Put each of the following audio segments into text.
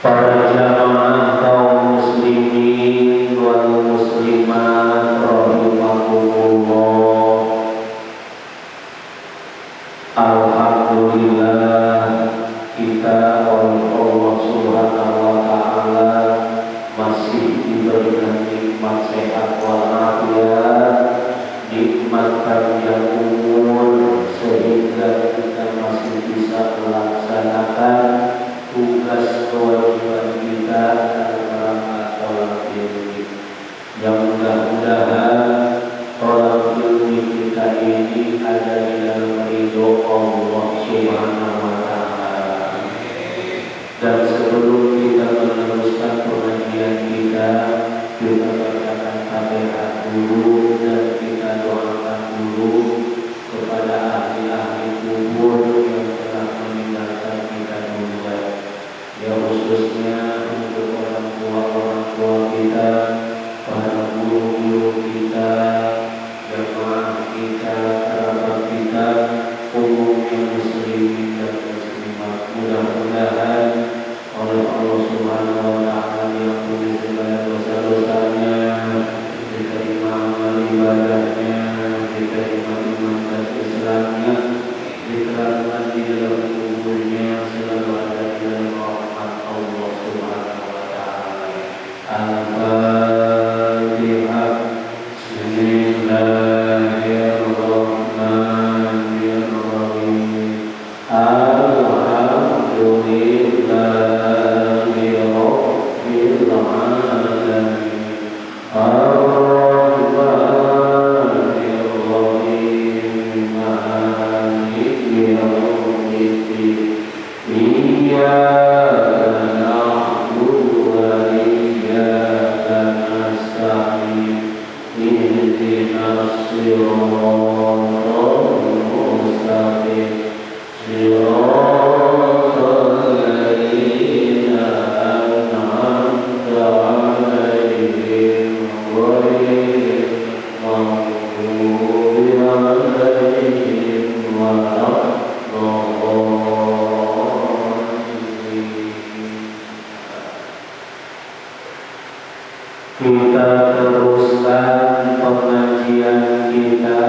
Para jamaah kaum muslimin wal muslimat rahimakumullah. Alhamdulillah kita oleh Allah Subhanahu wa taala masih diberikan nikmat sehat walafiat, nikmat panjang umur, sehingga kita masih bisa melaksanakan tugas kewajiban kita dalam tolak ilmi. Yang mudah-mudahan tolak ilmi kita ini ada di dalam ridho Allah Subhanahu wa taala. Dan sebelum kita meneruskan pengajian kita bacakan Fatihah dulu dan kita doakan dulu kepada ahli-ahli kubur yang telah meninggalkan kita duluan. Ya khususnya untuk orang tua kita, para guru-guru kita, jamaah kita, kerabat kita, umumnya muslimin dan muslimat. Mudah-mudahan oleh Allah Subhanahu wa taala diampuni segala dosa-dosanya, diterima amal ibadahnya, diterima iman dan Islamnya, diterangkan di dalam kuburnya, selalu ada di dalam rahmat Allah Subhanahu wa taala. Al-Fatihah. Bismillahirrahmanirrahim. Alhamdulillahi rabbil alamin. Ar-Rahmanir Rahim. Maliki yaumiddin. Iyyaka na'budu wa iyyaka nasta'in. Ihdinas siratal mustaqim. Siratal ladzina an'amta 'alaihim ghairil maghdubi 'alaihim waladdallin. Kita teruskan pengajian kita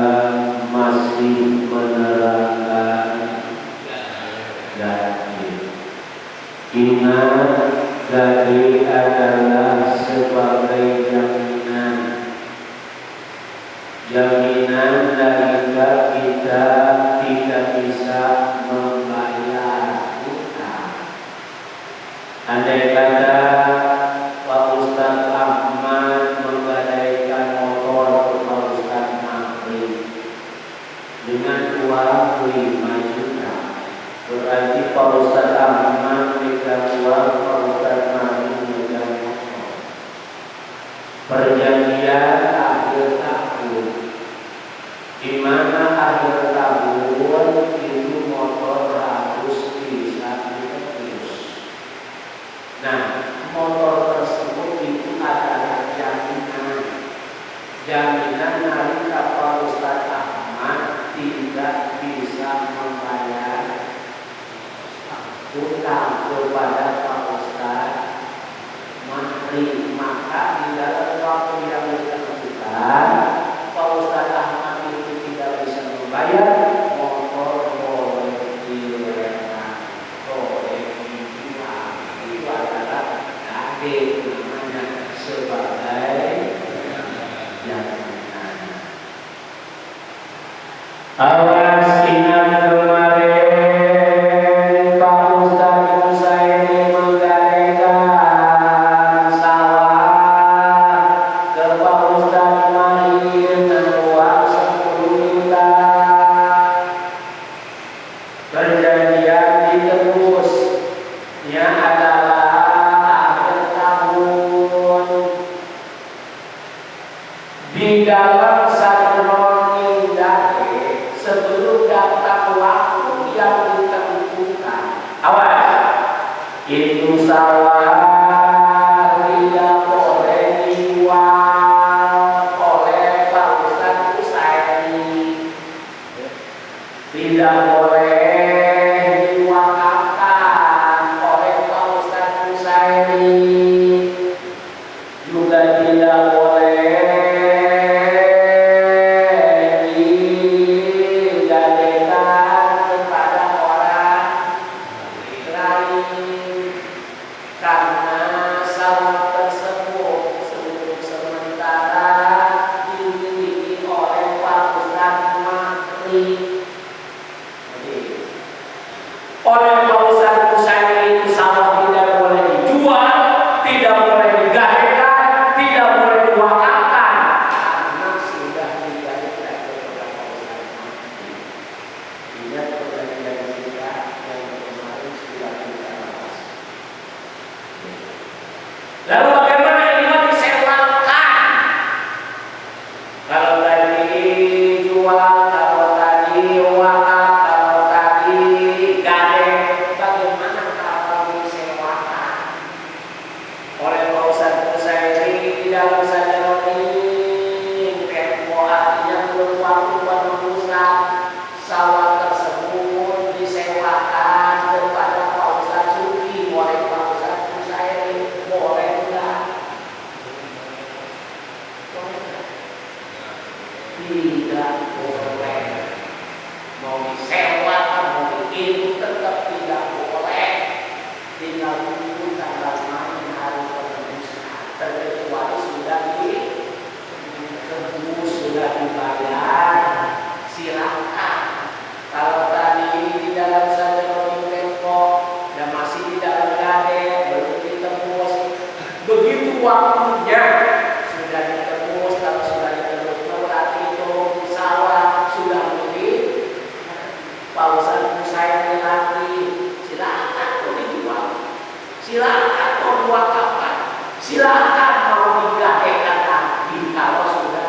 masih menerangkan gaji. Ingat, gaji adalah sebagai jaminan jika kita tidak bisa membayar utang. Andai kata Pak Ustaz Ahmad menggadaikan motor ke Pak Ustaz Mahri dengan uang 5 juta, berarti Pak Ustaz Ahmad megang uang, Pak Ustaz Mahri megang motor. Perjanjian akhir tahun, di mana akhir tahun itu motor harus bisa ditebus. Nah, motor tersebut itu adalah jaminan nalika Pak Ustaz Ahmad tidak tidak bisa membayar utang kepada Pak Ustadz Mahri, maka di dalam waktu yang ditentukan Pak Ustadz Ahmad itu tidak bisa membayar, motor boleh dilelang, boleh dijual. Itu adalah gade namanya sebagai jaminan. Awas ingat kemarin Pak Ustadz Husaini menggadaikan sawah ke Pak Ustadz Mahir dengan uang 10 juta. Perjanjian ditebusnya adalah akhir tahun. Di dalam sadron indake sebelum datang waktu yang ditentukan, awas, itu sawah tidak boleh dijual oleh Pak Ustadz Husaini, tidak boleh diwakafkan oleh Pak Ustadz Husaini, juga tidak boleh karena sawah tersebut untuk sementara dimiliki oleh Pak Ustadz Mahri. Oleh Pak Ustadz Husaini itu sawah tidak boleh dijual, tidak boleh digadaikan, tidak boleh diwakafkan karena sudah digadaikan kepada Pak Ustadz Mahri. Ingat perjanjian kita yang kemarin sudah kita bahas. Lalu bagaimana ini mau disewakan? Kalau tadi jual, kalau tadi wakaf, kalau tadi gade, bagaimana kalau disewakan? Oleh Pak Ustadz Husaini di dalam sadar ini, tempo artinya belum waktu penembusan sawah tersebut disewakan kepada Pak Ustadz Suki oleh Pak Ustadz Husaini, boleh enggak? Tidak boleh. Mau disewakan, mau itu tetap tidak boleh. Tinggal tunggu tanggal main hari penembusan, terkecuali sudah ditebus, sudah dibayar, silakan. Kalau tadi di dalam sadron tempo dan masih di dalam gade belum ditebus, begitu waktunya sudah ditebus. Kalau sudah ditebus berarti itu sawah sudah milik Pak Ustadz Husaini lagi. Silakan mau dijual, silakan mau diwakafkan, silakan mau digadaikan lagi kalau sudah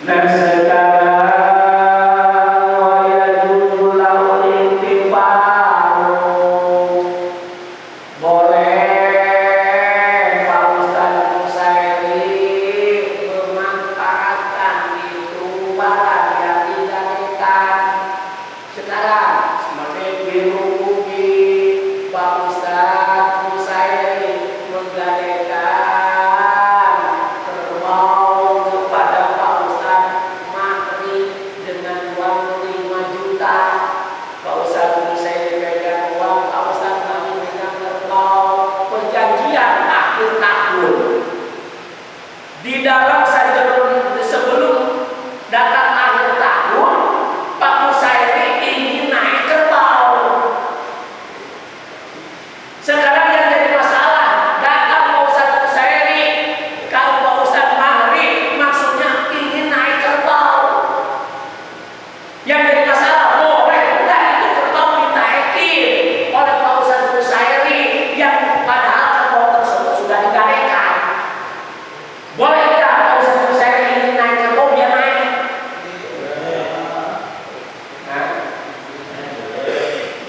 dan sekarang wayajul lahu intifa'u, boleh Pak Ustadz Husaini memanfaatkan itu barang yang digadaikan. Sekarang sebagai birukuki Pak Ustadz Husaini menggadaikan kerbau kepada Pak Ustadz Mahri dengan uang 5 juta. Pak Ustadz Husaini pegang uang, Pak Ustadz Mahri pegang kerbau. Perjanjian akhir tahun. Di dalam sadron sebelum datang akhir tahun, Pak Husaini ingin naik kerbau. Sekarang yang jadi masalah, datang Pak Ustadz Husaini, kalau Pak Ustadz Mahri maksudnya ingin naik kerbau. Yang jadi masalah, boleh enggak itu kerbau ditaikin oleh Pak Ustadz Husaini yang padahal kerbau tersebut sudah digadaikan. Boleh enggak Pak Ustadz Husaini ingin naik kerbau, dia naik?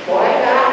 Boleh enggak?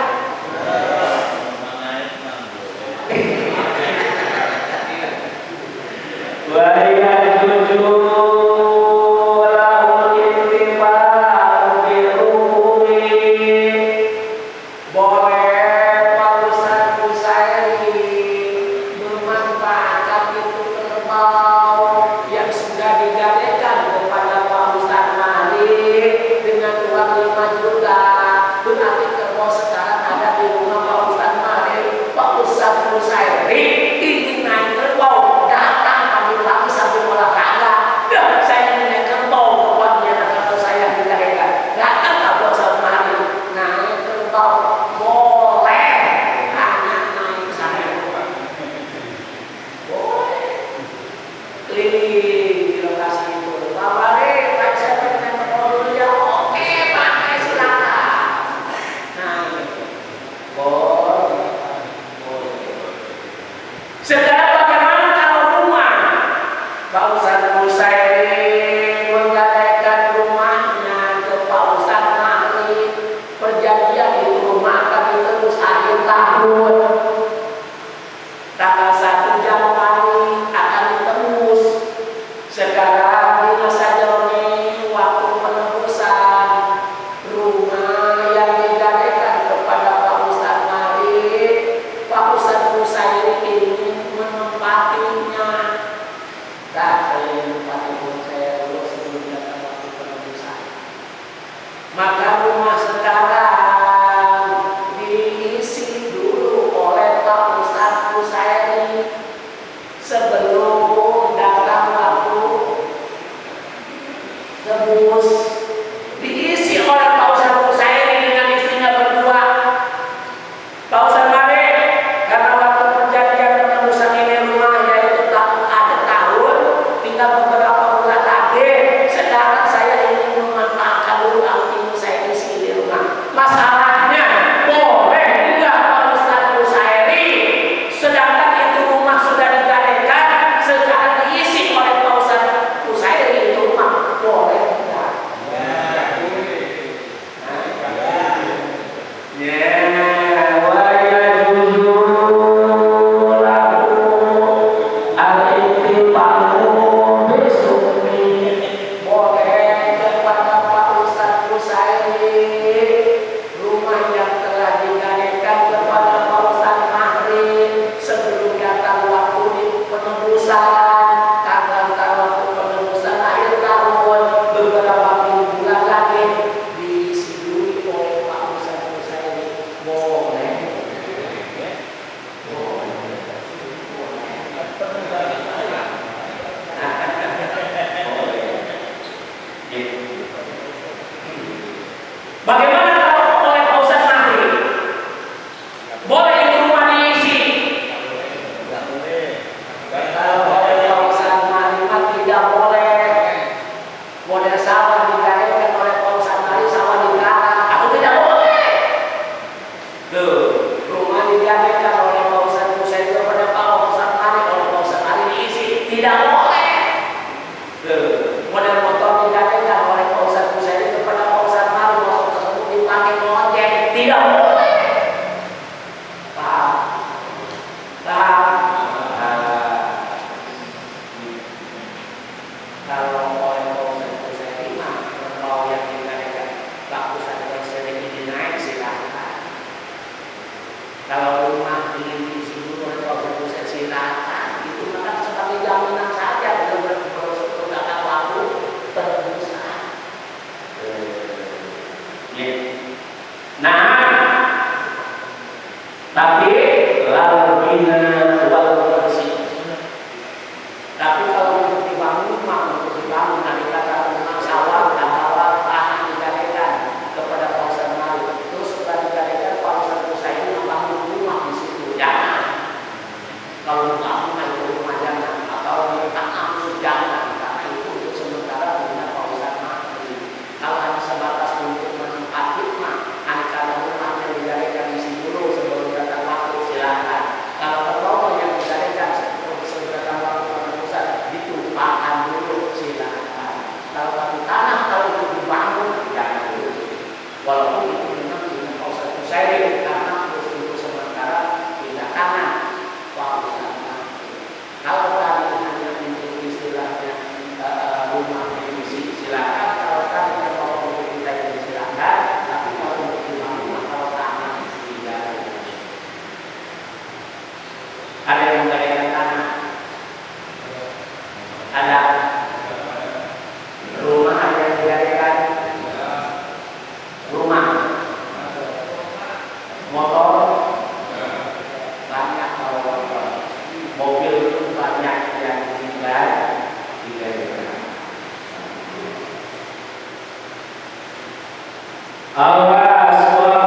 digadekan oleh Pak Ustadz Musa itu kepada Pak Ustadz Mari, oleh Pak Ustadz Mari diisi, tidak boleh. Model motor digadekan oleh Pak Ustadz Musa itu kepada Pak Ustadz Mari, motor tersebut dipakai ngojek, tidak boleh. Paham? Paham? Kalau oleh Pak Ustadz Musa ini mah kalau yang digadekan bagus ada sering ini naik silahkan. Kalau rumah ingin diisi dulu oleh Pak Ustadz Musa silahkan. Itu kan sebagai jaminan saja dalam berdagang waktu terusan. Nah, tapi lalu bina wal bersih. Tapi kalau untuk dibangun mah untuk dibangun nanti kata rumah sawah atau tanah digadekan kepada Pak Ustadz Mari. Terus setelah digadekan Pak Ustadz Musa ini membangun rumah di situ. Jangan. Kalau bangun itu rumah jangan atau di tanah jangan. Karena itu untuk sementara punya Pak Ustadz Mari. Kalau hanya sebatas untuk menempati mah, karena rumahnya digadekan di sini dulu sebelum datang waktu silakan. Kalau terlalu yang digadekan sebelum datang waktu penerusan ditumpahkan dulu silakan. Kalau tapi tanah kalau itu dibangun jangan dulu. Walaupun itu memang punya Pak Ustadz Musa karena untuk sementara tidak tanah Pak Ustadz Mari. Kalau tadi hanya untuk istilahnya rumah diisi silakan. Kalau tadi kalau untuk kita ini silakan. Tapi kalau untuk dibangun kalau tanah tidak. Ada yang menggadekan tanah. Ada rumah ada yang digadekan. Rumah, motor, banyak kalau motor, mobil itu banyak yang digadekan. Awas wala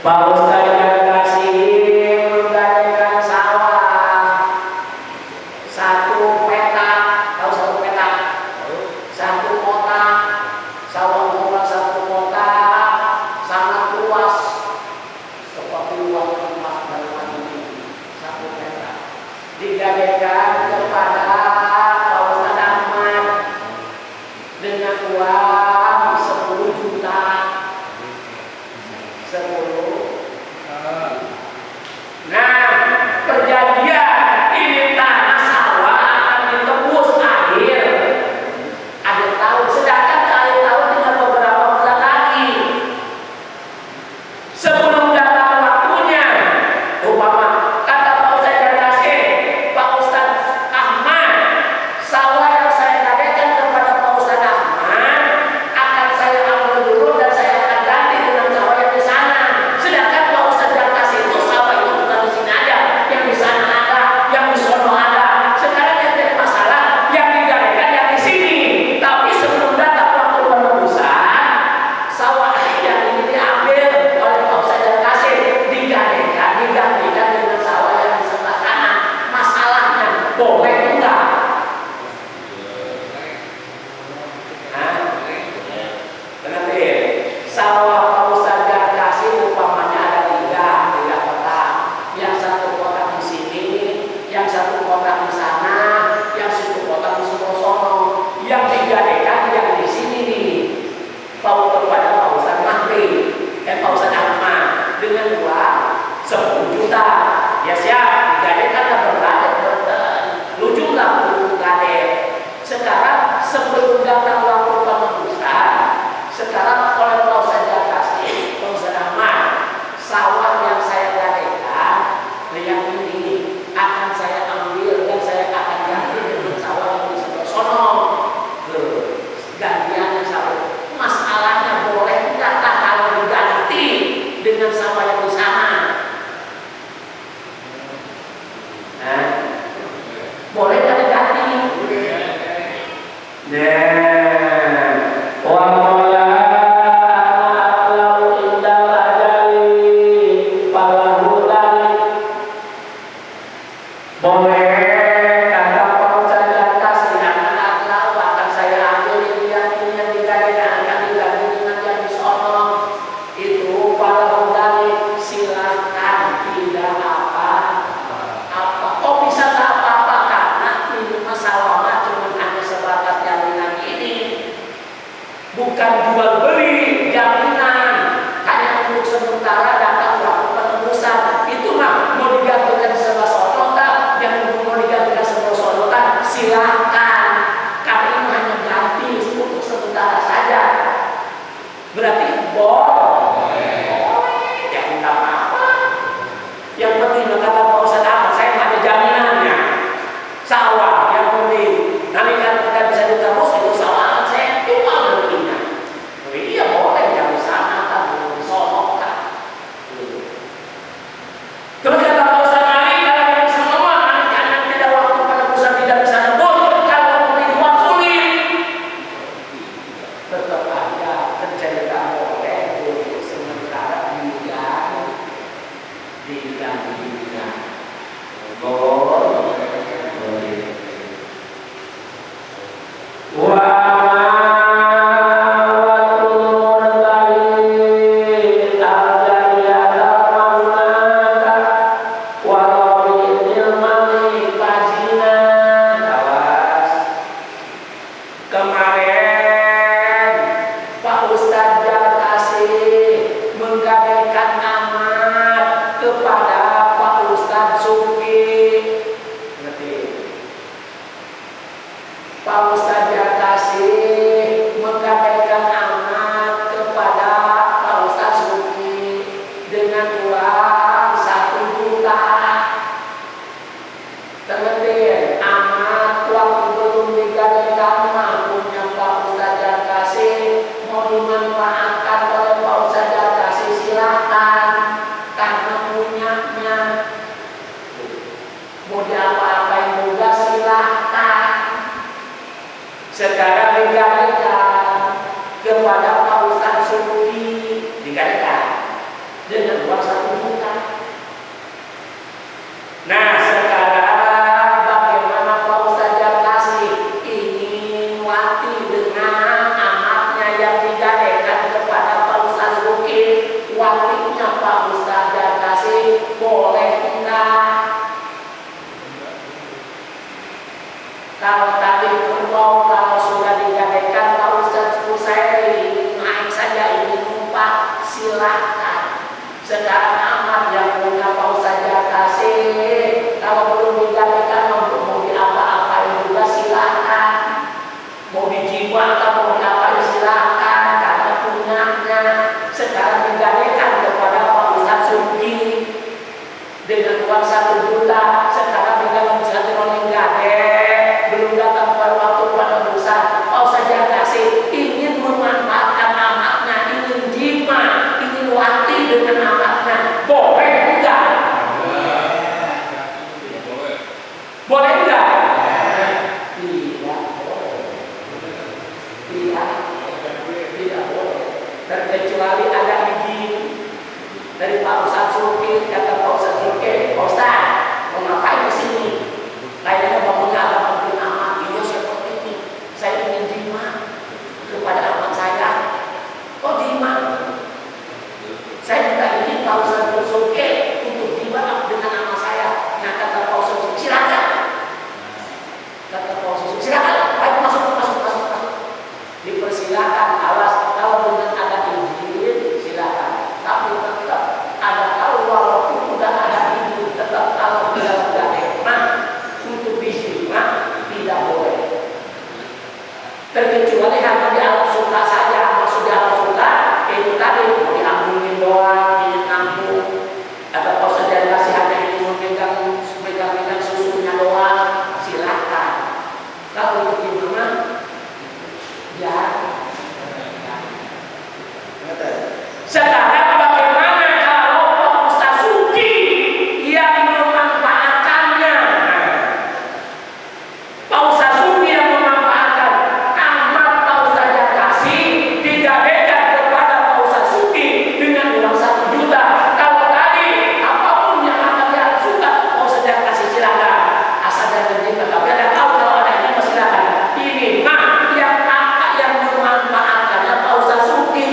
Pak Ustadz yang kasih menggadekan sawah satu petak, tahu satu petak? Satu kotak, sawah ukuran satu kotak sangat luas seperti uang emas dan ini satu petak digadekan kepada Pak Ustadz Ahmad dengan uang 10 juta. 10. Nah, perjanjian ini tanah sawah akan ditebus akhir tahun, sedangkan akhir tahun tinggal beberapa bulan lagi. Sebelum datang waktunya, umpama kata Pak Ustadz Jarkasi, Pak Ustadz Ahmad, sawah yang saya gadekan kepada Pak Ustadz Ahmad akan saya ambil dulu dan saya akan ganti dengan sawah yang di sana. Sedangkan Pak Ustadz Jarkasi itu sawah itu bukan di sini ada, yang di sana ada, yang di sono ada. Sekarang yang jadi masalah yang digadekan yang di sini. Tapi sebelum datang waktu penebusan, sawah yang ini diambil oleh Pak Ustadz Jarkasi, digadekan, digantikan dengan sawah yang di sebelah kanan. Masalahnya boleh enggak? Kenapa? Sawah Pak Ustadz Jarkasi umpamanya ada tiga kotak. Yang satu kotak di sini, yang satu kotak di sana, yang satu kotak di sebelah sono. Yang digadekan yang di sini nih. Kepada Pak Ustadz Mahri, Pak Ustadz Ahmad dengan uang 10 juta. Ya siap, digadekan dan berlujunglah untuk gadek. Sekarang sebelum datang waktu penebusan, sekarang oleh Pak Ustadz Jarkasi, Pak Ustadz Ahmad, sawah yang saya gadekan yang ini akan saya ambil dan saya akan ganti dengan sawah yang di sebelah sono. Gantiannya sawah. Masalahnya boleh enggak kalau diganti dengan sawah yang di sana? Boleh enggak diganti? Boleh kata Pak Ustadz Jarkasi, bukan jual beli, jaminan hanya untuk sementara datang waktu penebusan. Itu mah mau digantikan sebuah sonotan, yang mau digantikan sebuah sonotan silakan, karena ini hanya ganti untuk sementara saja. Berarti boleh, ya enggak apa-apa. Yang penting kata Pak Ustadz apa? Saya nggak ada jaminannya. Sawah yang penting. Nanti kan kita bisa diterus itu sawahan saya jual nantinya. Iya boleh yang di sana kan, di sono kan. Terus kata Pak Ustadz Mari, kalau yang sama anak-anak tidak waktu penebusan tidak bisa nebus, kalau pembuat sulit, tetap aja tercerita boleh untuk sementara digantikan. Boleh. Kemarin Pak Ustadz Jalkasih menggadaikan amat kepada Pak Ustadz Suki. Ngerti? Pak Ustadz Jalkasih menggadaikan amat kepada Pak Ustadz Suki dengan uang 1 juta. Terlebih amat waktu belum digadaikan punya Pak Ustadz Jalkasih mau dimanfaatkan oleh Pak Ustadz Jalkasih silakan, karena punyanya mau diapa-apain juga silakan. Sekarang digadaikan kepada Pak Ustadz Suki, digadaikan dengan uang 1 juta. Nah sekarang bagaimana Pak Ustadz Jalkasih ingin wati dengan amatnya yang digadaikan kepada Pak Ustadz Suki, watinya Pak Ustadz Jalkasih boleh enggak? Kalau tadi kerbau, kalau sudah digadaikan Pak Ustadz Kusairi naik saja ingin numpang silakan. Sekarang amat yang punya Pak Ustadz Jalkasih, kalau belum digadaikan mau diapa-apain juga silakan. Mau dijiwakan, mau diapain silakan, karena punyanya. Sekarang digadaikan kepada Pak Ustadz Suki dengan uang 1 juta. Sekarang di dalam satu rolling gadek belum datang pada waktu penebusan. Pak Ustadz Jalkasih ingin memanfaatkan amatnya, ingin jima, ingin wati dengan amatnya. Boleh enggak? Boleh enggak? Tidak boleh. Tidak boleh. Terkecuali ada izin dari Pak Ustadz Suki. Kata Pak Ustadz Suki, Pak Ustadz mau ngapain di sini? Kayaknya bangunnya ada penting amat. Iya seperti ini. Saya ingin jima kepada amat saya. Oh jima? Saya minta izin Pak Ustadz Suki untuk jima dengan amat saya. Nah kata Pak Ustadz Suki, silakan. Kata Pak Ustadz Suki, silakan. Ayo masuk. Dipersilakan. Awas kalau dengan ada izin silakan. Tapi tetap ada kalau walaupun sudah ada izin, tetap kalau tidak ada hikmah untuk disimak tidak boleh. Terkecuali hanya di alam suka saja. Maksud di alam suka itu tadi mau diambilin doang, ingin nanggung. Atau Pak Ustadz Jalkasih hanya ingin memegang susunya doang, silakan. Kalau untuk gimana? Ya. Sekarang bagaimana kalau Pak Ustadz Suki yang memanfaatkannya? Pak Ustadz Suki yang memanfaatkan amat Pak Ustadz Jalkasih digadaikan kepada Pak Ustadz Suki dengan uang 1 juta. Kalau tadi apapun yang akan dia suka Pak Ustadz Jalkasih silakan. Asal jangan diminta. Tapi ada kalau ada ini silakan. Ini mah yang memanfaatkannya Pak Ustadz Suki.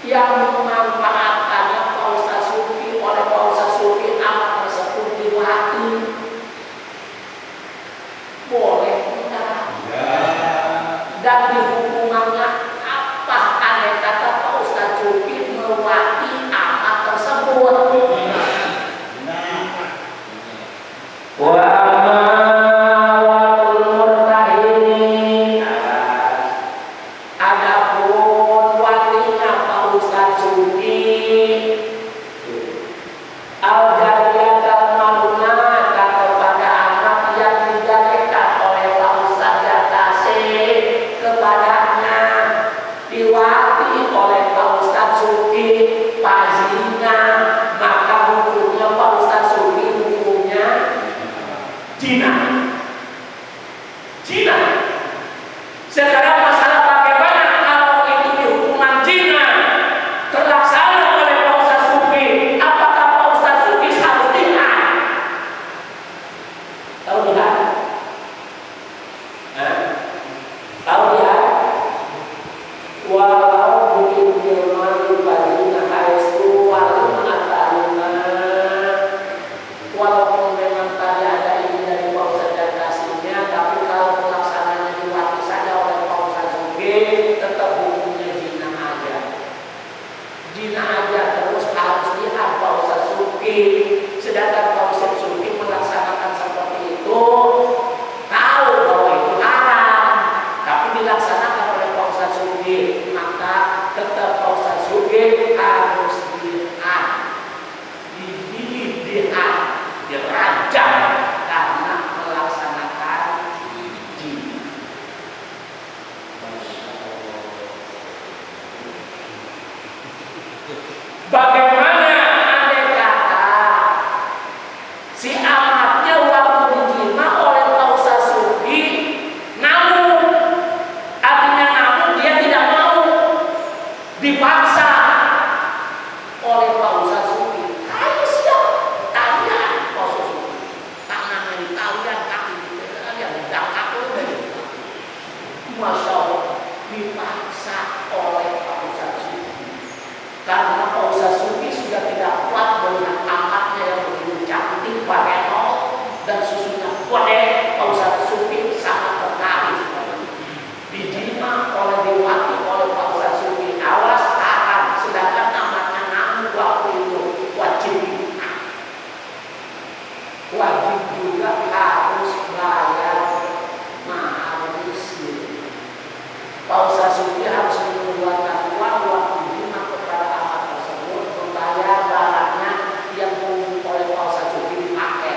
Yang memanfaatkannya Pak Ustadz Suki, oleh Pak Ustadz Suki amat tersebut diwati. Boleh enggak? dan di hukumannya apa andai kata Pak Ustadz Cuki melewati amat tersebut. Sekarang masalah bagaimana kalau itu dihukuman zina terlaksana oleh Pak Ustadz Sufi, apakah Pak Ustadz Sufi harus lihat? Tahu lihat? Tahu lihat? Walau mungkin firman bagi haitsu walau ataluna, walaupun memang tadi ada ini dari Pak Ustadz dan kasihnya, tapi kalau pelaksananya diwakili saja oleh Pak Ustadz Sufi, tetap hukumnya zina aja. Zina aja terus harus lihat Pak Ustadz Sufi. Sedangkan Pak Ustadz Sufi melaksanakan seperti itu, tahu bahwa itu haram, tapi dilaksanakan oleh Pak Ustadz Sufi, maka tetap Pak Ustadz Sufi harus dilihat, dilihat, dirajam karena melaksanakan zina. Bagaimana andai kata si amatnya waktu dijima oleh Pak Ustadz Sufi namun, artinya namun dia tidak mau, dipaksa oleh Pak Ustadz Sufi. Ayo siap, talian Pak Ustadz Sufi, tangannya di talian, kaki di talian, dangkal dari Masya Allah, dipaksa oleh Pak Ustadz Sufi. Karena Pak Ustadz Sufi sudah tidak kuat melihat amatnya yang begitu cantik, barenol dan susunya kode. Pak Ustadz Sufi sangat tertarik. Dijima oleh diwakili oleh Pak Ustadz Sufi, awas haram. Sedangkan amatnya namun waktu itu wajib dilihat. Wajib juga harus bayar mahar miskin. Pak Ustadz Sufi harus mengeluarkan uang waktu dijima kepada amat tersebut membayar barangnya yang oleh Pak Ustadz Sufi dipakai.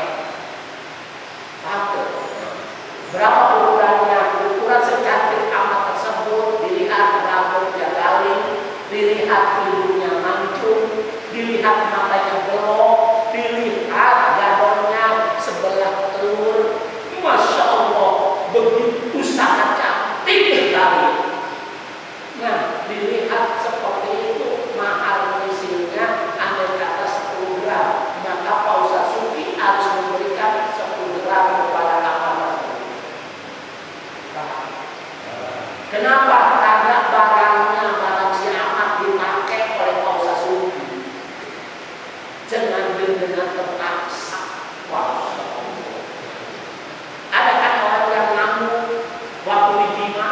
Berapa ukurannya? Ukuran secantik amat tersebut, dilihat rambutnya galing, dilihat hidungnya mancung, dilihat matanya belok, dilihat gadonnya sebelah telur. Masya Allah, begitu sangat cantik sekali. Nah, dilihat seperti itu, mahar misilnya andai kata 10 gram, maka Pak Ustadz Sufi harus memberikan 10 gram kepada amat tersebut. Kenapa? Karena barang si amat dipakai oleh Pak Ustadz Sufi dengan terpaksa. Wah, ada kan orang yang ngamuk waktu dijima?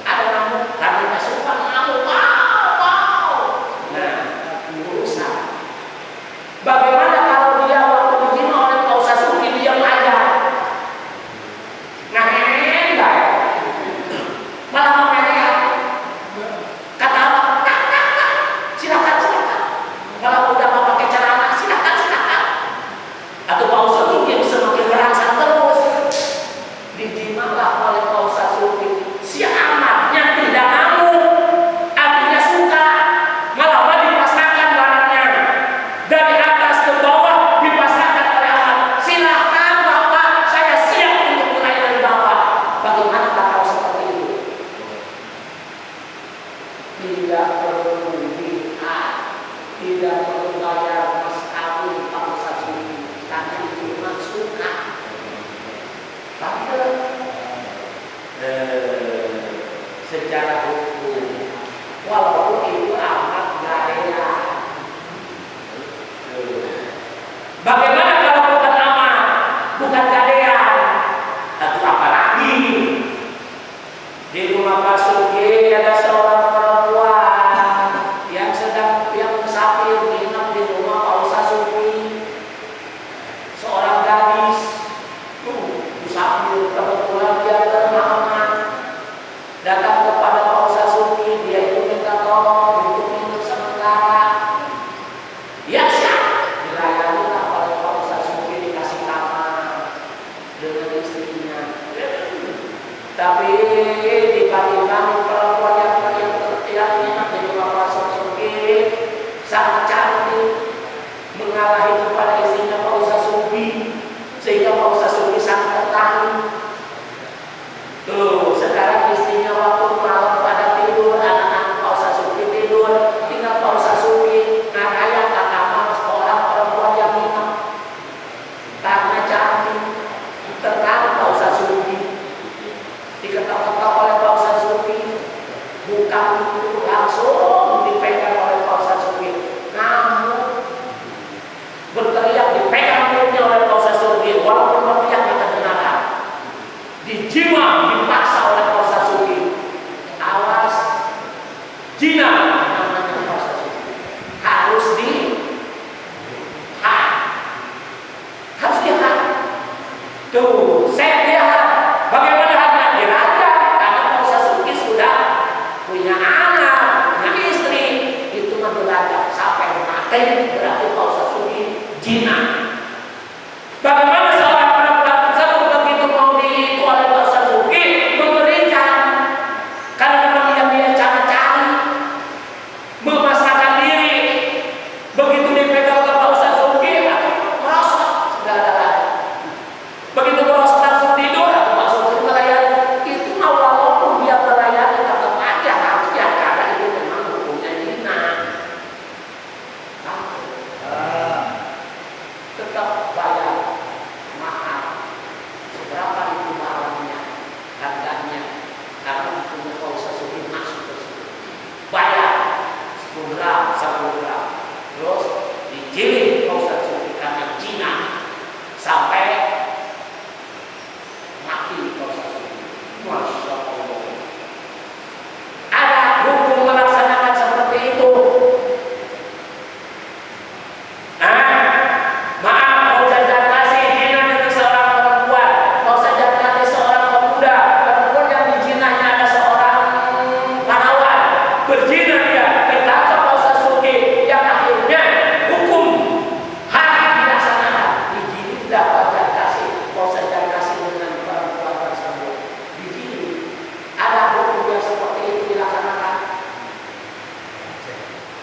Ada ngamuk karena nggak suka ngamuk. Wow. Nah, urusan. Bagaimana kalau dia waktu dijima oleh Pak Ustadz Sufi diam aja? Nah, enggak. Malah memelihara. Kata Allah, silakan. Kalau udah mau pakai celana, silakan. Atau Pak Ustadz Sufi yang semakin merangsang terus. Dijimalah oleh Pak Ustadz Sufi. Si amatnya tidak mau, artinya suka, malah dipasrahkan barangnya dari atas ke bawah, dipasrahkan oleh amat. Silahkan Bapak, saya siap untuk melayani Bapak. Bagaimana kalau seperti itu? Tidak perlu dilihat, tidak perlu bayar mas kawin Pak Ustadz Sufi, karena itu memang suka. Padahal secara hukum, walaupun itu amat gadea. Bagaimana kalau bukan amat, bukan gadea? Atau apa lagi? Di rumah Pak Sugi ada seorang perempuan yang musafir nginep di rumah Pak Ustaz Sugi. Seorang gadis musafir, kebetulan dia beranak, datang kepada Pak Ustaz Sugi. Dia itu minta tolong untuk minum sementara. Ya siap, dilayani oleh Pak Ustaz Sugi, dikasih kamar dengan istrinya. Tapi dibandingkan perempuan yang enak di rumah Pak Ustaz Sugi, sangat cantik, mengalahi kepada istrinya Pak Ustaz Sugi, sehingga Pak Ustaz Sugi sangat tertarik. Tuh, sekarang istrinya waktu malam pada tidur, anak-anak Pak Ustaz Sugi tidur, tinggal Pak Ustaz Sugi ngarayak ke kamar seorang perempuan yang minum. Karena cantik, tertarik Pak Ustaz Sugi. Diketok-ketok oleh Pak Ustaz Sugi, buka pintu, langsung dipegang oleh Pak Ustaz Sugi. Namun berteriak, dipegang mulutnya oleh Pak Ustaz Sugi, walaupun berteriak tidak kedengaran. Dijima, dipaksa oleh Pak Ustaz Sugi. Awas, jina namanya Pak Ustaz Sugi. Harus harus dihad. Tuh, saya lihat bagaimana hadnya diraja, karena Pak Ustaz Sugi sudah punya anak, punya istri, itu menderajat sampai mati, berarti Pak Ustaz Sugi jina. Bagaimana seorang perempuan tersebut begitu mau diitu oleh Pak Ustaz Sugi, memberikan, karena memang dia cari-cari, memasrahkan diri, begitu dipegang oleh Pak Ustaz Sugi, atau merosot segala-galanya. Begitu merosot langsung tidur, atau Pak Ustaz Sugi melayani, itu walaupun dia melayani tetap aja harus ya, karena itu memang hukumnya zina. Tetap bayar mahal. Seberapa itu mahalnya, harganya, karena punya Pak Ustaz Sugi masuk ke situ. Bayar 10 gram, 1 gram, terus digiling Pak Ustaz Sugi karena Cina sampai mati Pak Ustaz Sugi. Masya Allah. Ada hukum melaksanakan seperti itu. Maaf, mau jajan kasih zina dengan seorang perempuan, mau jajan kasih seorang pemuda, perempuan yang dizinanya ada seorang pahlawan, berzina dia, ditangkap Pak Ustaz Sugi, yang akhirnya hukum had dilaksanakan, digiling dapat jajan kasih, mau jajan kasih dengan perempuan tersebut, digiling. Ada hukum yang seperti itu dilaksanakan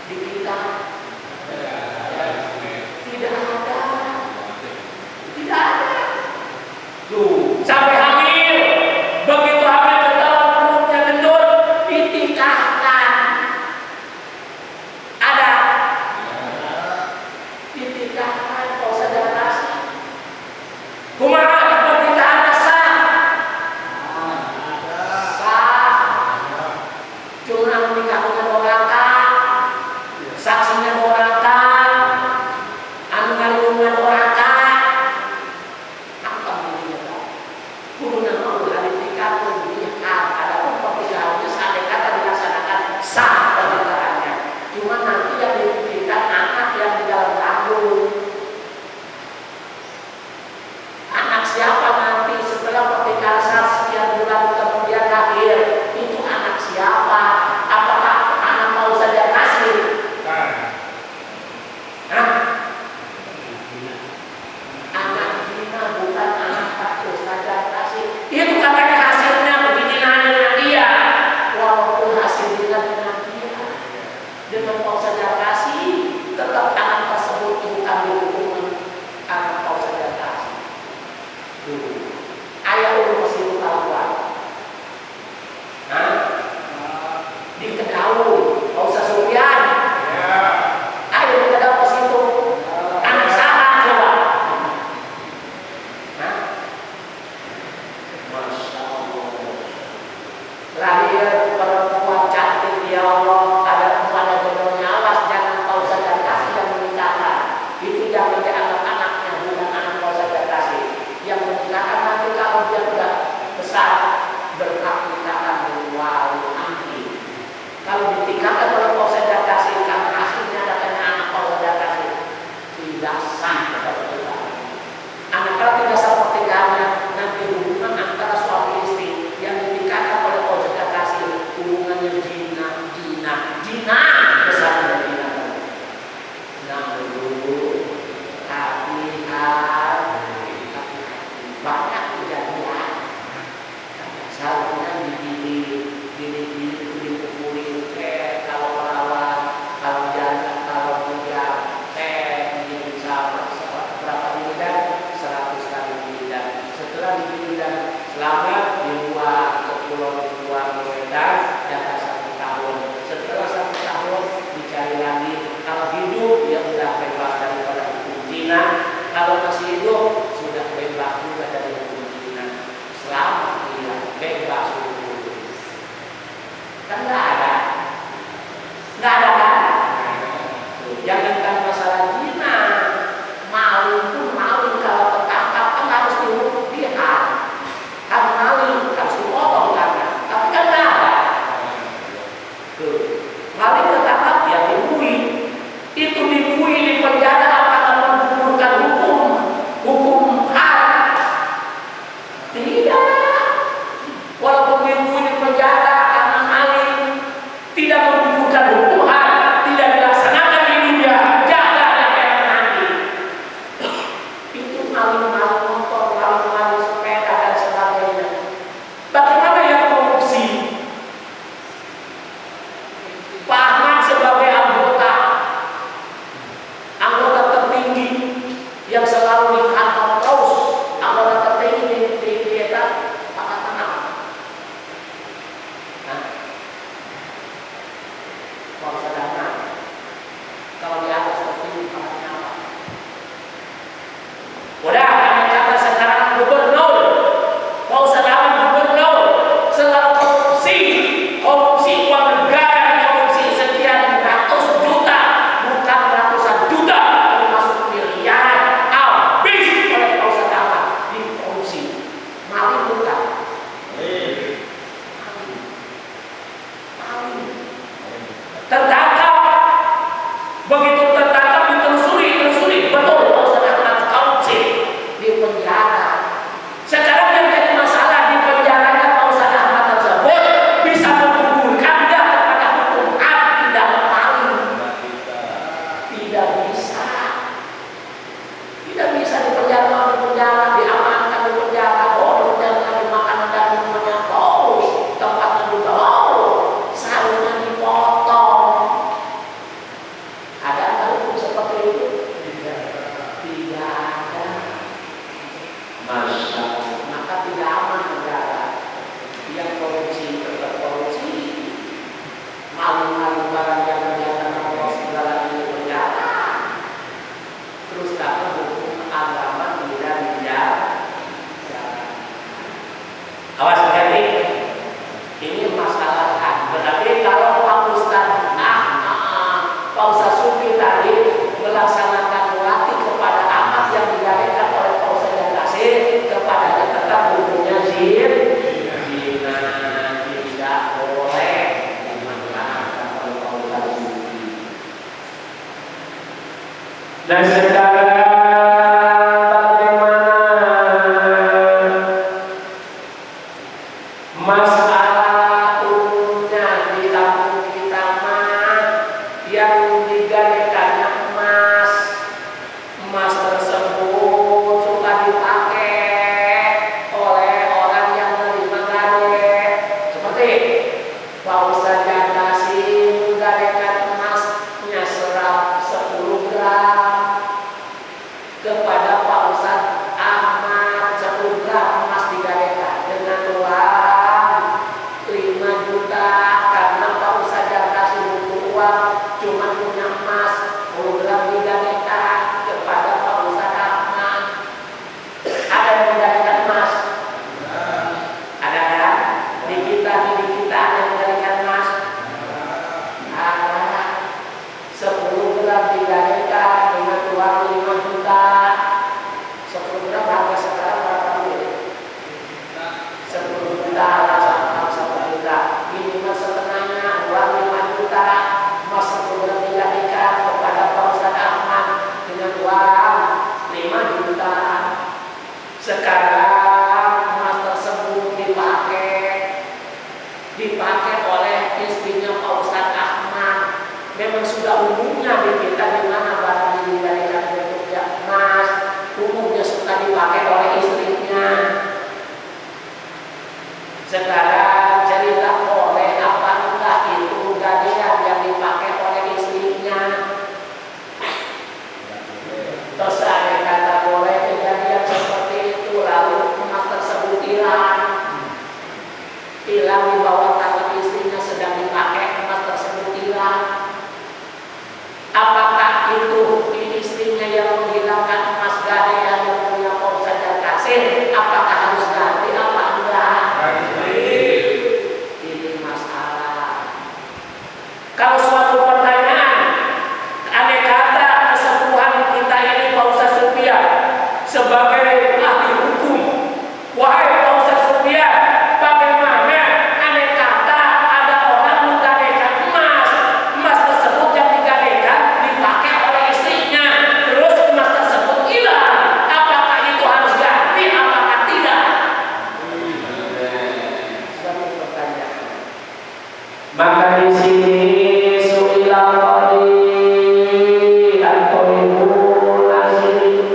di kita? Tidak ada. Tidak ada. Tuh, sampai hamil. Begitu hamil ketahuan perutnya gendut, ditikahkan. Ada. Ditikahkan, kau sadar kasih. Kumaha pernikahan sah? Sah. Cuma menikah dengan orang kaya, saksinya orang kaya, anu ngarungan orang kaya, apa ini? Kudu nama ulah dinikah pun nikah. Adapun pernikahannya seandai kata dilaksanakan sah pernikahannya. Cuma nanti yang dipikirkan anak yang di dalam kandung. Anak siapa nanti setelah pernikahan sah sekian bulan kemudian lahir? Itu anak siapa? Apakah anak mau saja kasih? Anak zina bukan anak takut saja kasih. Itu katanya hasilnya begini dengan dia. Walaupun hasil zina dengan dia, dengan mau saja kasih, tetap anak tersebut bukan dihukum anak mau saja kasih. Ayah udah masih lupa. Di Kedaung, Pak Ustaz Sufyan. Ayo di Kedaung ke situ. Anak salah coba. Masya Allah. Lahir perempuan cantik, ya Allah. Ada jodohnya, awas jangan Pak Ustaz kasih yang menikahkan. Itu jangan dianggap anaknya, bukan anak Pak Ustaz kasih. Yang menikahkan nanti kalau dia sudah besar berhak menikahkan. dinikahkan oleh Pak Ustadz Jakasi karena hasilnya katanya anak Pak Ustadz Jakasi tidak sah kata kita. Anak kalau tidak sah pernikahannya nanti hubungan antara suami istri yang dinikahkan oleh Pak Ustadz Jakasi hubungannya jina besar dari jina. Nah dulu hati-hati banyak kejadian. Seharusnya dipukulin kalau perawan, kalau janda, kalau bujang, menjadi sahabat berapa miliar? 100 kali miliar. Setelah dibilang selamat dibuat ke pulau Medan, jangka 1 tahun. Setelah 1 tahun dicari lagi. Kalau hidup dia sudah bebas daripada hukum zina. Kalau masih hidup sudah bebas juga dari hukum zina. Selamat dia bebas hukum. Kan nggak ada kan? Jangankan masalah zina, maling pun maling kalau tertangkap kan harus dihukum dia kan maling harus dipotong kan, tapi kan nggak ada. Maling tertangkap ya dibui, itu dibui di penjara apakah menggugurkan hukum had? Tidak, walaupun dibui di penjara tidak menggugurkan hukum had, tidak dilaksanakan di dunia, jaga akhirat nanti. Itu maling-maling motor, maling-maling sepeda dan sebagainya. Bagaimana yang korupsi? Pak Ahmad sebagai anggota tertinggi yang selalu di kantor terus, anggota tertinggi di Pakatan apa? Kalau sedangkan kalau di atas tertinggi pangkatnya apa? Udah kami kata sekarang gubernur, mau sekarang gubernur, setelah korupsi uang negara, korupsi sekian ratus juta, bukan ratusan juta, termasuk miliaran, habis oleh Pak Ustadz Ahmad di korupsi. Maling bukan? Tertangkap, begitu tertangkap ditelusuri, betul Pak Ustadz Ahmad korupsi di penjara. Sekarang yang jadi masalah di penjaranya Pak Ustadz Ahmad tersebut bisa menggugurkan dia kepada hukum had tidak maling. Tidak bisa di penjara, diamankan di penjara, di penjara lagi makanan dan minumannya tempatnya juga seharusnya dipotong. Ada hukum seperti itu? Tidak ada. Maka tidak aman negara. Yang korupsi tetap korupsi, maling-maling barang yang ternyata merokok segala di penjara. Terus karena hukum agama tidak dijaga. Awas hati. Ini masalah hak. Berarti kalau Pak Ustadz Pak Ustadz Sufi tadi melaksanakan wati kepada amat yang dijalankan oleh Pak Ustadz Jakasi, kepadanya tetap hukumnya zina tidak boleh dimanfaatkan oleh Pak Ustadz Sufi. Dan sekarang masalah umumnya di kampung kita yang digadekannya emas tersebut suka dipakai oleh orang yang menerima gade. Seperti Pak Ustadz Jakasi menggadekan emasnya 10 gram kepada Pak Ustadz Ahmad, 10 gram emas digadekan dengan uang Sekarang cerita boleh apa enggak itu gadean yang dipakai oleh istrinya. Terus ada kata boleh kejadian seperti itu, lalu emas tersebut hilang di bawah tangan istrinya sedang dipakai, emas tersebut hilang. Apakah itu istrinya yang menghilangkan emas gadean yang punya saja kasih? Apakah harus ganti apa enggak? Ini masalah. Kalau suatu pertanyaan, aneh kata kesepuhan kita ini Pak Ustaz Supian sebagai ahli hukum, wahai Pak Ustaz Supian, bagaimana aneh kata ada orang menggadaikan emas tersebut yang digadaikan dipakai oleh istrinya, terus emas tersebut hilang, apakah itu harus ganti, apakah tidak? Suatu pertanyaan. Maka di sini suilah qadi atau ibu nasib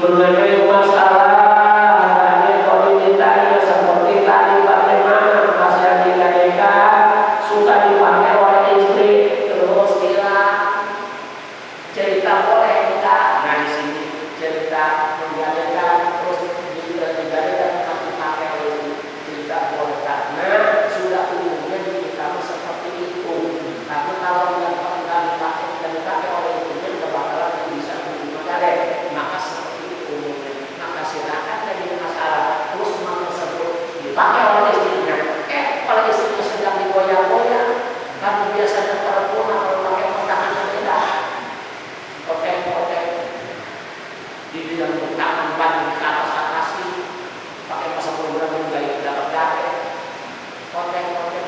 mengenai masalah mengenai qadi ditanya seperti tadi bagaimana emas yang digadaikan suka dipakai oleh istri terus hilang, cerita boleh enggak? Nah di sini cerita menggadaikan terus digadaikan emas dipakai oleh istri, cerita boleh karena sudah umumnya di kita seperti itu. Tapi kalau yang dipakai oleh istrinya sudah bakalan bisa menggadai, maka seperti itu umumnya. Maka silakan jadi masalah terus emas tersebut dipakai oleh istrinya. Kalau istrinya sedang digoyang-goyang, kan biasanya perempuan kalau pakai emas tangannya beda. Oke, dibilang tangan banyak ke atas sih, pakai masa program yang gaya dapat gaya. Oke,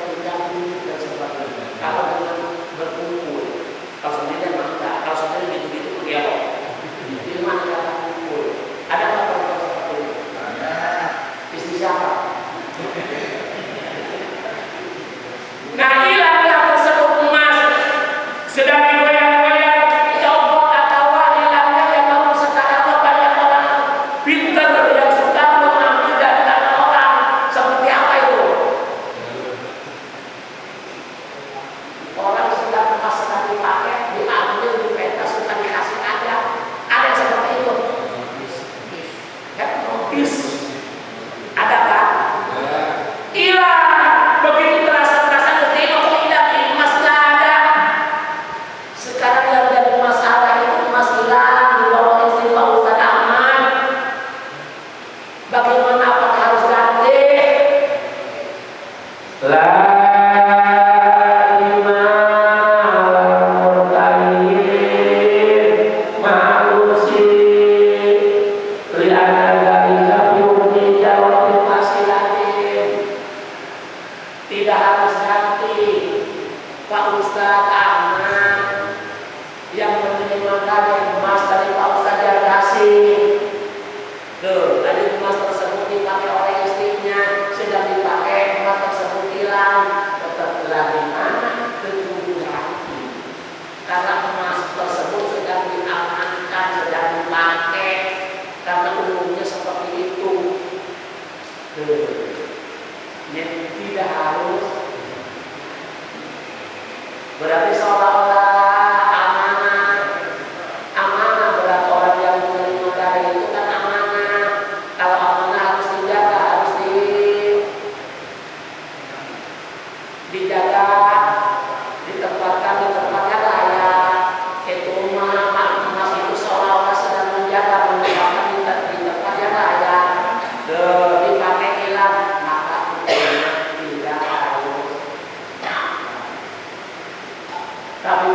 tidak dulu dan sebagainya. Kalau dengan berkumpul, kalau sendiri enggak, kalau sendiri gitu-gitu dia kok. Di mana kata kumpul? Ada nggak perempuan seperti itu? Ada. Istri siapa? Nah, hilanglah tersebut emas sedang digoyang-goyang, coba atau hilangnya yang baru sekarang banyak orang pintar yang suka mengambil dari tangan orang. Seperti apa itu? Orang sedang emas sedang dipakai, diambil, dipentas, suka dikasih aja. Ada yang seperti itu? Notis. Ada kan? Hilang. Begitu terasa mesti kok hilang, emas nggak ada. Sekarang yang jadi masalah itu emas hilang di bawah istri Pak Ustaz aman. Bagaimana, apakah harus ganti? Tidak harus ganti. Pak Ustaz aman. Yang menerima gadean emas dari Pak Ustaz yang kasih. Tuh, tadi emas tersebut dipakai oleh istrinya, sedang dipakai, emas tersebut hilang. Tetap lagi mana? Ketunggu lagi. Karena emas tersebut sedang diamankan, sedang dipakai. Karena umumnya seperti itu. Tuh. Yang tidak harus berarti seolah-olah amanah berarti orang yang menerima gadean itu kan amanah. Kalau amanah harus dijaga, harus dijaga, ditempatkan di tempat yang layak. Itu emas itu seolah-olah sedang menjaga, menempatkan di tempat yang layak. Dipakai hilang, tidak harus. Tapi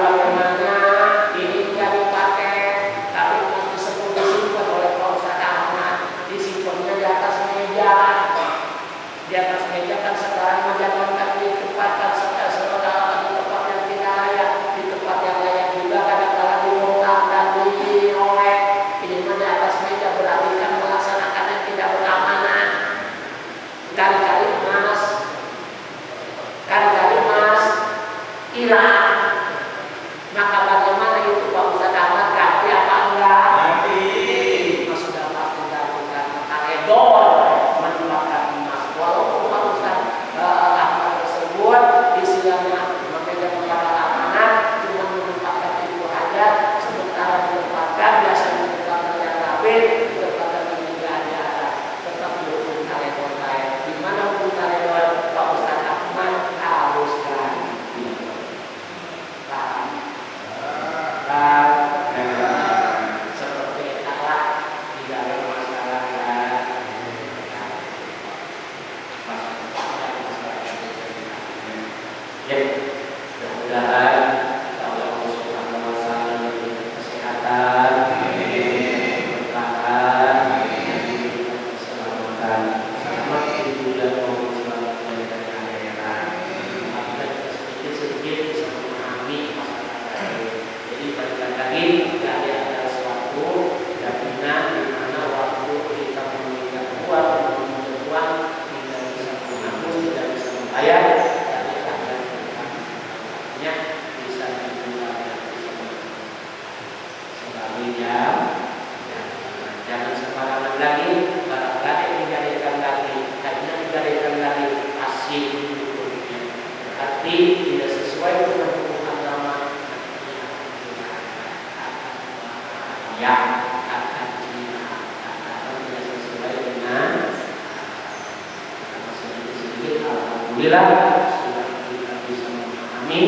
Alhamdulillah sudah kita bisa memahami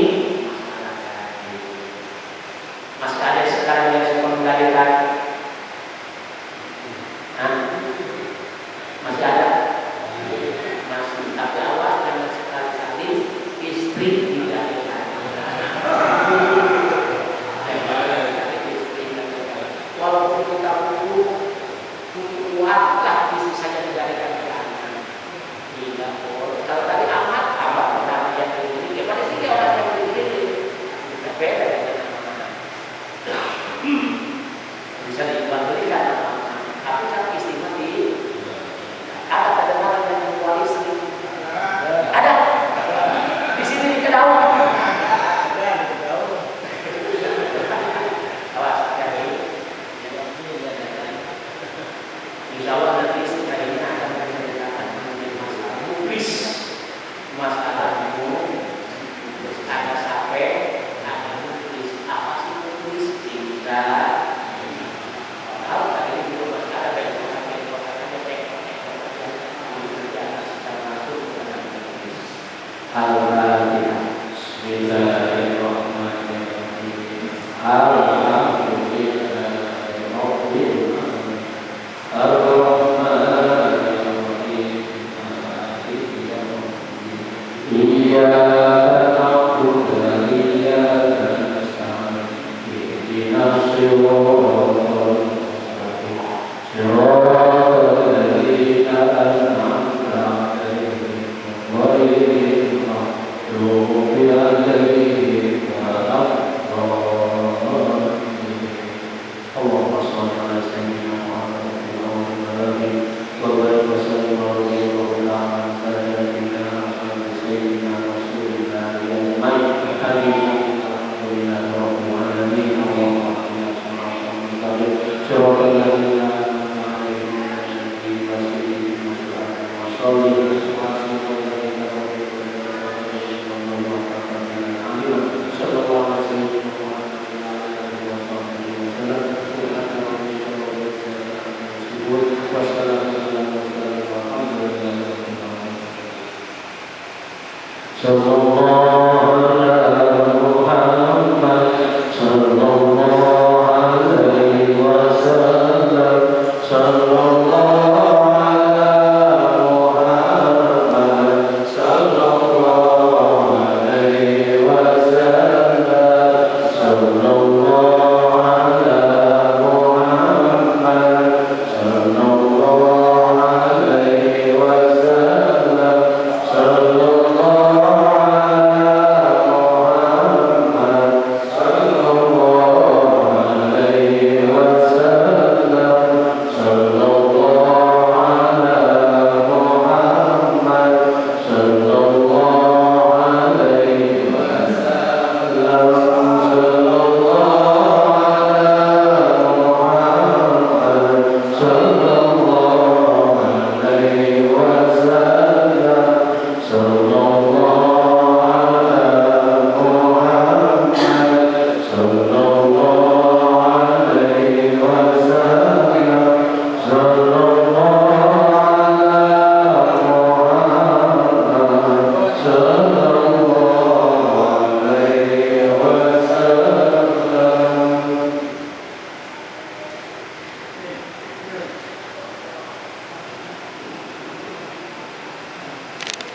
masalah tadi. Masih ada sekarang yang suka menggalikan? Masih ada? Masih, tapi awas jangan sekali-kali istri digalikan. Walaupun kita butuh kuatlah bisa saja digalikan ke anak. Tidak boleh. Kalau tadi amat benar yang begini, pada sini orang yang begini tidak beda dengan anak. Bisa dibalikan tapi kan istimewa di ada yang koalisi ada di sini di Kedaung awas hati-hati. Insya Allah nanti setelah ini akan menceritakan mengenai masalah mublis, masalah ada sampai ada mublis. Apa sih mublis? Tidak tahu tadi itu masalah dari Al-Fatihah. Bismillahirrahmanirrahim. Alhamdulillahirabbil alamin. Ar-Rahmanir-Rahim. Maliki yaumiddin. Iyyaka na'budu wa iyyaka nasta'in. Ihdinas siratal mustaqim. Siratal ladzina an'amta 'alaihim ghairil maghdubi 'alaihim waladdallin. Allahumma shalli ala sayyidina Muhammad wa ala alihi